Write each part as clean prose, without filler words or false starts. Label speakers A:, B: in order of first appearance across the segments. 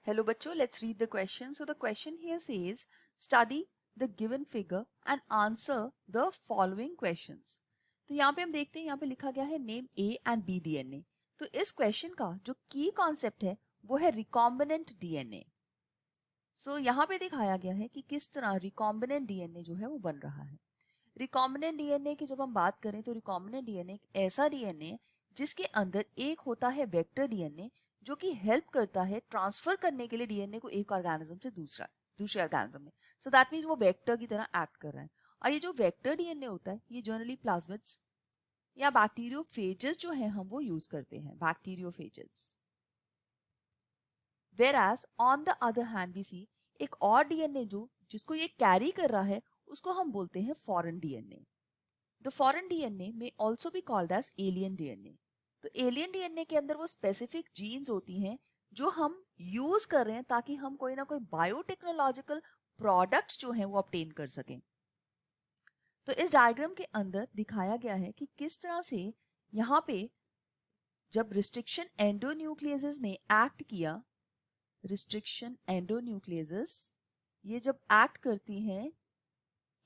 A: Hello बच्चों, let's read the question. So the question here says, study the given figure and answer the following questions. तो यहाँ पे हम देखते हैं, यहाँ पे लिखा गया है name A and B DNA. तो इस क्वेश्चन का जो की कॉन्सेप्ट है वो है रिकॉम्बिनेंट डीएनए. सो यहाँ पे दिखाया गया है कि किस तरह रिकॉम्बिनेंट डीएनए जो है वो बन रहा है. रिकॉम्बिनेंट डीएनए की जब हम बात करें तो रिकॉम्बिनेंट डीएनए एक ऐसा डीएनए जिसके अंदर एक होता है वेक्टर डीएनए जो कि हेल्प करता है ट्रांसफर करने के लिए डीएनए को एक ऑर्गेनिज्म से दूसरे ऑर्गेनिज्म में. सो दैट मीन्स वो वेक्टर की तरह एक्ट कर रहा है. और ये जो वेक्टर डीएनए होता है ये जनरली प्लाज्मिड्स या बैक्टीरियोफेजेस जो है हम वो यूज करते हैं, bacteriophages. Whereas on the other hand we see एक और डीएनए जो जिसको ये कैरी कर रहा है उसको हम बोलते हैं foreign DNA. The foreign DNA में also be called as alien DNA. तो एलियन डीएनए के अंदर वो स्पेसिफिक जीन्स होती हैं जो हम यूज कर रहे हैं ताकि हम कोई ना कोई बायोटेक्नोलॉजिकल प्रोडक्ट्स जो हैं वो ऑब्टेन कर सकें. तो इस डायग्राम के अंदर दिखाया गया है कि किस तरह से यहाँ पे जब रिस्ट्रिक्शन एंडोन्यूक्लियसेस ने एक्ट किया, रिस्ट्रिक्शन एंडोन्यूक्लियसेस ये जब एक्ट करती हैं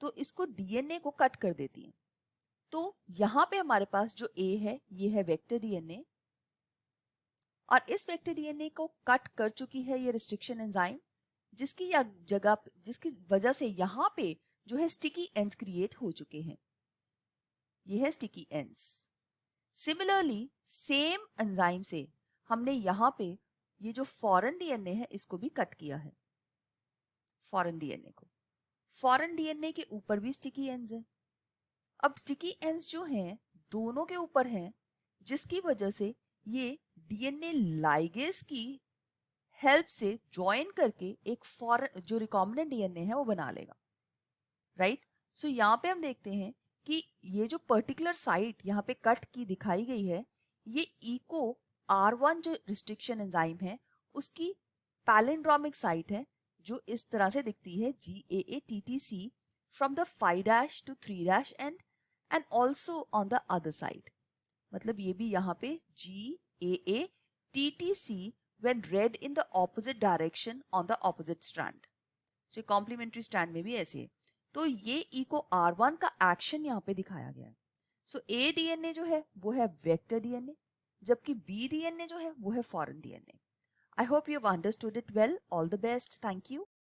A: तो इसको डीएनए को कट कर देती हैं. तो यहां पे हमारे पास जो ए है ये है वेक्टर डीएनए और इस वेक्टर डीएनए को कट कर चुकी है ये रिस्ट्रिक्शन एंजाइम जिसकी वजह से यहां पे जो है स्टिकी एंड्स क्रिएट हो चुके हैं. ये है sticky ends. Similarly same enzyme से हमने यहां पे ये जो फॉरेन डीएनए है इसको भी कट किया है. फॉरेन डीएनए के ऊपर भी स्टिकी एंड्स है. अब स्टिकी एंड्स जो हैं दोनों के ऊपर हैं जिसकी वजह से ये डीएनए लाइगेज की हेल्प से ज्वाइन करके एक फॉरेन जो रिकॉम्बिनेंट डीएनए है वो बना लेगा. राइट. सो यहाँ पे हम देखते हैं कि ये जो पर्टिकुलर साइट यहाँ पे कट की दिखाई गई है ये इको R1 जो रिस्ट्रिक्शन एंजाइम है उसकी पैलिंड्रोमिक साइट है जो इस तरह से दिखती है GAATTC from the 5' to 3' and also on the other side. मतलब ये भी यहाँ पे GAATTC when read in the opposite direction on the opposite strand. So complementary strand में भी ऐसे है. तो ये इको R1 का एक्शन यहाँ पे दिखाया गया है. सो A DNA जो है वो है वेक्टर डीएनए जबकि B DNA जो है वो है foreign DNA. I hope you have understood it well. All the best. Thank you.